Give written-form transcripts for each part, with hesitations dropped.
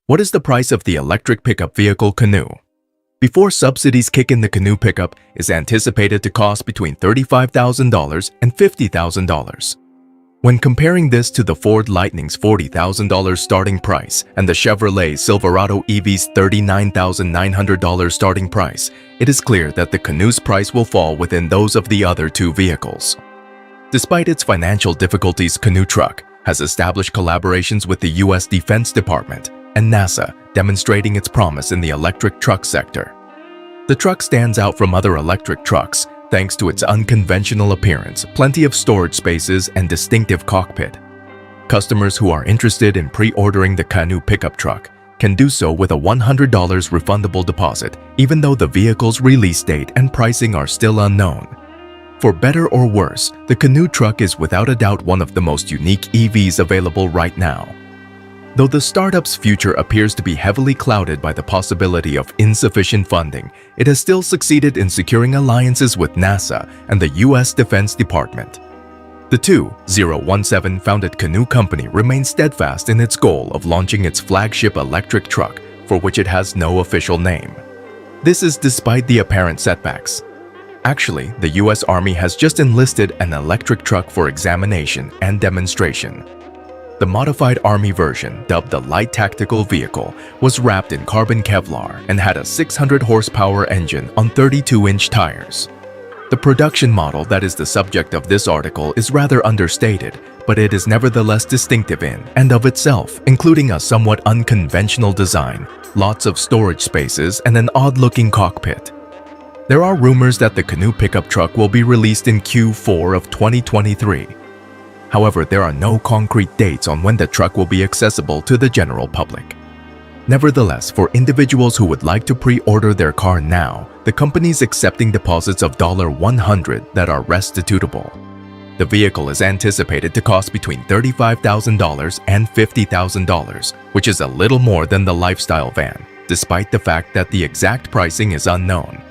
What is the price of the electric pickup vehicle Canoo? Before subsidies kick in, the Canoo pickup is anticipated to cost between $35,000 and $50,000. When comparing this to the Ford Lightning's $40,000 starting price and the Chevrolet Silverado EV's $39,900 starting price, it is clear that the Canoo's price will fall within those of the other two vehicles. Despite its financial difficulties, Canoo Truck has established collaborations with the U.S. Defense Department and NASA, demonstrating its promise in the electric truck sector. The truck stands out from other electric trucks thanks to its unconventional appearance, plenty of storage spaces, and distinctive cockpit. Customers who are interested in pre-ordering the Canoo pickup truck can do so with a $100 refundable deposit, even though the vehicle's release date and pricing are still unknown. For better or worse, the Canoo truck is without a doubt one of the most unique EVs available right now. Though the startup's future appears to be heavily clouded by the possibility of insufficient funding, it has still succeeded in securing alliances with NASA and the U.S. Defense Department. The 2017-founded Canoo company remains steadfast in its goal of launching its flagship electric truck, for which it has no official name. This is despite the apparent setbacks. Actually, the U.S. Army has just enlisted an electric truck for examination and demonstration. The modified Army version, dubbed the Light Tactical Vehicle, was wrapped in carbon Kevlar and had a 600 horsepower engine on 32-inch tires. The production model that is the subject of this article is rather understated, but it is nevertheless distinctive in and of itself, including a somewhat unconventional design, lots of storage spaces, and an odd-looking cockpit. There are rumors that the Canoo pickup truck will be released in Q4 of 2023. However, there are no concrete dates on when the truck will be accessible to the general public. Nevertheless, for individuals who would like to pre-order their car now, the company is accepting deposits of $100 that are restitutable. The vehicle is anticipated to cost between $35,000 and $50,000, which is a little more than the lifestyle van, despite the fact that the exact pricing is unknown.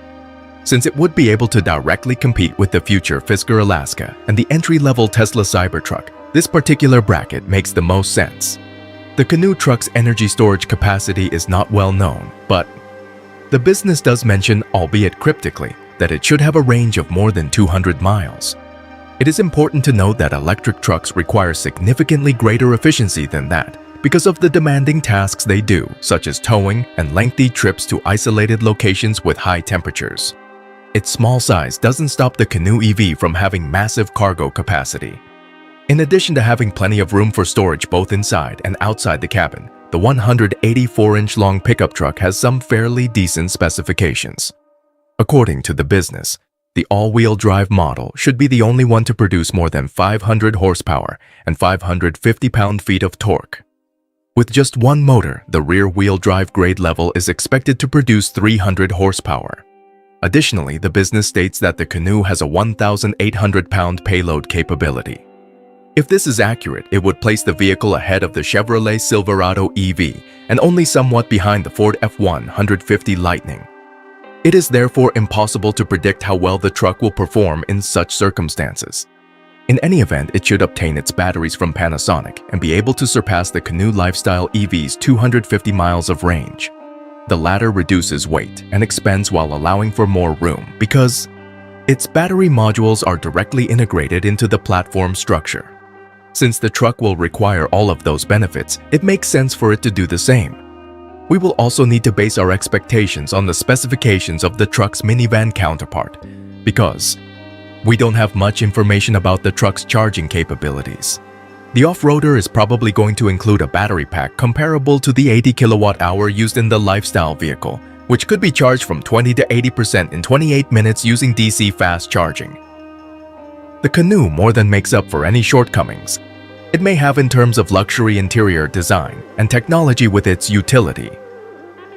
Since it would be able to directly compete with the future Fisker Alaska and the entry-level Tesla Cybertruck, this particular bracket makes the most sense. The Canoo truck's energy storage capacity is not well known, but the business does mention, albeit cryptically, that it should have a range of more than 200 miles. It is important to note that electric trucks require significantly greater efficiency than that because of the demanding tasks they do, such as towing and lengthy trips to isolated locations with high temperatures. Its small size doesn't stop the Canoo EV from having massive cargo capacity. In addition to having plenty of room for storage both inside and outside the cabin, the 184-inch long pickup truck has some fairly decent specifications. According to the business, the all-wheel drive model should be the only one to produce more than 500 horsepower and 550 pound-feet of torque. With just one motor, the rear-wheel drive grade level is expected to produce 300 horsepower. Additionally, the business states that the Canoo has a 1,800-pound payload capability. If this is accurate, it would place the vehicle ahead of the Chevrolet Silverado EV and only somewhat behind the Ford F-150 Lightning. It is therefore impossible to predict how well the truck will perform in such circumstances. In any event, it should obtain its batteries from Panasonic and be able to surpass the Canoo Lifestyle EV's 250 miles of range. The latter reduces weight and expands while allowing for more room because its battery modules are directly integrated into the platform structure. Since the truck will require all of those benefits, it makes sense for it to do the same. We will also need to base our expectations on the specifications of the truck's minivan counterpart because we don't have much information about the truck's charging capabilities. The off-roader is probably going to include a battery pack comparable to the 80 kilowatt-hour used in the lifestyle vehicle, which could be charged from 20 to 80% in 28 minutes using DC fast charging. The Canoo more than makes up for any shortcomings it may have in terms of luxury interior design and technology with its utility.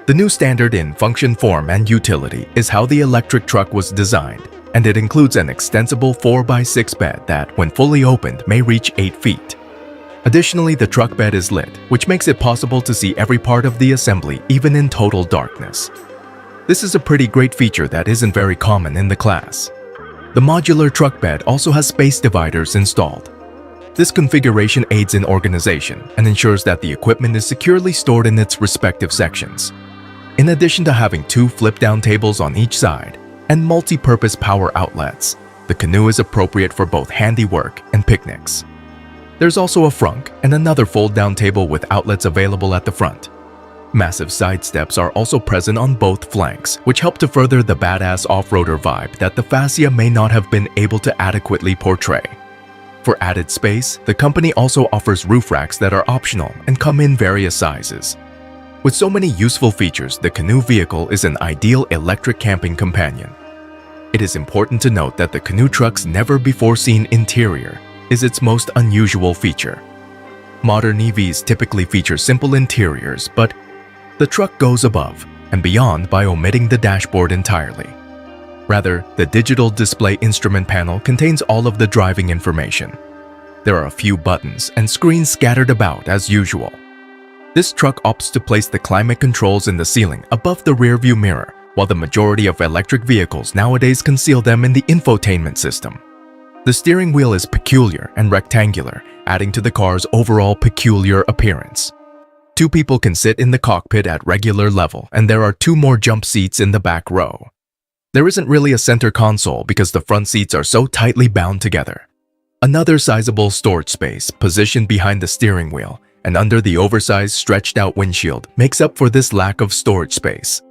The new standard in function, form, and utility is how the electric truck was designed, and it includes an extensible 4x6 bed that, when fully opened, may reach 8 feet. Additionally, the truck bed is lit, which makes it possible to see every part of the assembly even in total darkness. This is a pretty great feature that isn't very common in the class. The modular truck bed also has space dividers installed. This configuration aids in organization and ensures that the equipment is securely stored in its respective sections. In addition to having 2 flip-down tables on each side and multi-purpose power outlets, the Canoo is appropriate for both handiwork and picnics. There's also a frunk and another fold-down table with outlets available at the front. Massive side steps are also present on both flanks, which help to further the badass off-roader vibe that the Fascia may not have been able to adequately portray. For added space, the company also offers roof racks that are optional and come in various sizes. With so many useful features, the Canoo vehicle is an ideal electric camping companion. It is important to note that the Canoo truck's never-before-seen interior is its most unusual feature. Modern EVs typically feature simple interiors, but the truck goes above and beyond by omitting the dashboard entirely. Rather, the digital display instrument panel contains all of the driving information. There are a few buttons and screens scattered about as usual. This truck opts to place the climate controls in the ceiling above the rearview mirror, while the majority of electric vehicles nowadays conceal them in the infotainment system. The steering wheel is peculiar and rectangular, adding to the car's overall peculiar appearance. 2 people can sit in the cockpit at regular level, and there are 2 more jump seats in the back row. There isn't really a center console because the front seats are so tightly bound together. Another sizable storage space positioned behind the steering wheel and under the oversized stretched-out windshield makes up for this lack of storage space.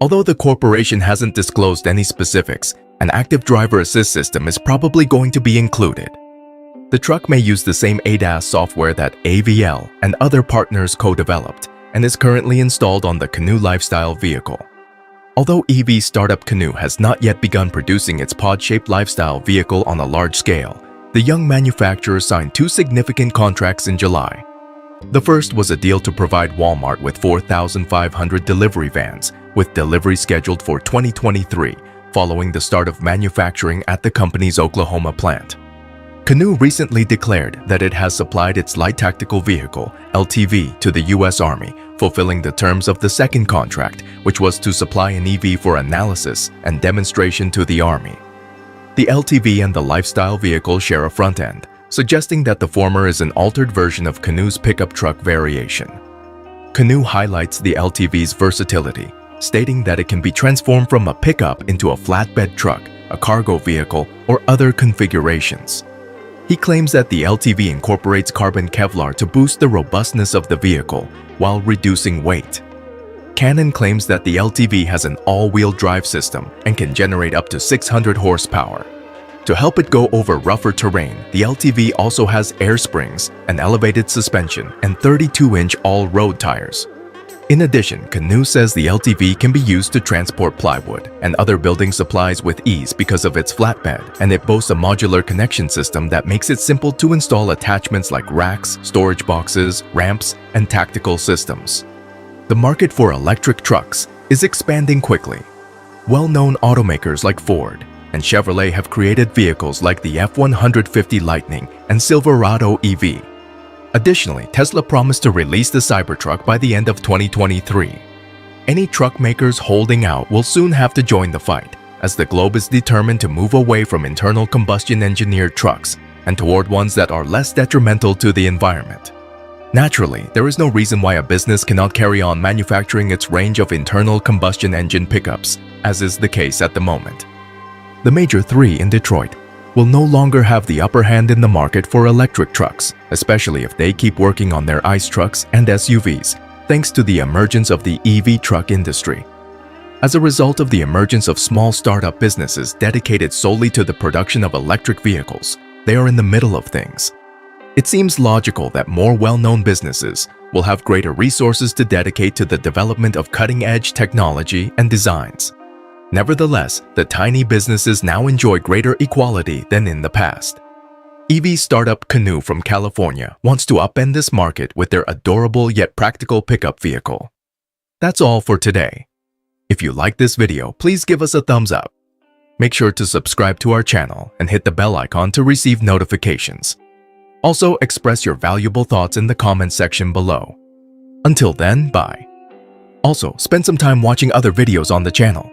Although the corporation hasn't disclosed any specifics, an active driver assist system is probably going to be included. The truck may use the same ADAS software that AVL and other partners co-developed and is currently installed on the Canoo lifestyle vehicle. Although EV startup Canoo has not yet begun producing its pod-shaped lifestyle vehicle on a large scale, the young manufacturer signed 2 significant contracts in July. The first was a deal to provide Walmart with 4,500 delivery vans, with delivery scheduled for 2023, following the start of manufacturing at the company's Oklahoma plant. Canoo recently declared that it has supplied its light tactical vehicle, LTV, to the U.S. Army, fulfilling the terms of the second contract, which was to supply an EV for analysis and demonstration to the Army. The LTV and the lifestyle vehicle share a front end, suggesting that the former is an altered version of Canoo's pickup truck variation. Canoo highlights the LTV's versatility, stating that it can be transformed from a pickup into a flatbed truck, a cargo vehicle, or other configurations. He claims that the LTV incorporates carbon Kevlar to boost the robustness of the vehicle while reducing weight. Canoo claims that the LTV has an all-wheel drive system and can generate up to 600 horsepower. To help it go over rougher terrain, the LTV also has air springs, an elevated suspension, and 32-inch all-road tires. In addition, Canoo says the LTV can be used to transport plywood and other building supplies with ease because of its flatbed, and it boasts a modular connection system that makes it simple to install attachments like racks, storage boxes, ramps, and tactical systems. The market for electric trucks is expanding quickly. Well-known automakers like Ford and Chevrolet have created vehicles like the F-150 Lightning and Silverado EV. Additionally, Tesla promised to release the Cybertruck by the end of 2023. Any truck makers holding out will soon have to join the fight, as the globe is determined to move away from internal combustion engineered trucks and toward ones that are less detrimental to the environment. Naturally, there is no reason why a business cannot carry on manufacturing its range of internal combustion engine pickups, as is the case at the moment. The major 3 in Detroit will no longer have the upper hand in the market for electric trucks, especially if they keep working on their ICE trucks and SUVs, thanks to the emergence of the EV truck industry. As a result of the emergence of small startup businesses dedicated solely to the production of electric vehicles, they are in the middle of things. It seems logical that more well-known businesses will have greater resources to dedicate to the development of cutting-edge technology and designs. Nevertheless, the tiny businesses now enjoy greater equality than in the past. EV startup Canoo from California wants to upend this market with their adorable yet practical pickup vehicle. That's all for today. If you like this video, please give us a thumbs up. Make sure to subscribe to our channel and hit the bell icon to receive notifications. Also, express your valuable thoughts in the comment section below. Until then, bye. Also, spend some time watching other videos on the channel.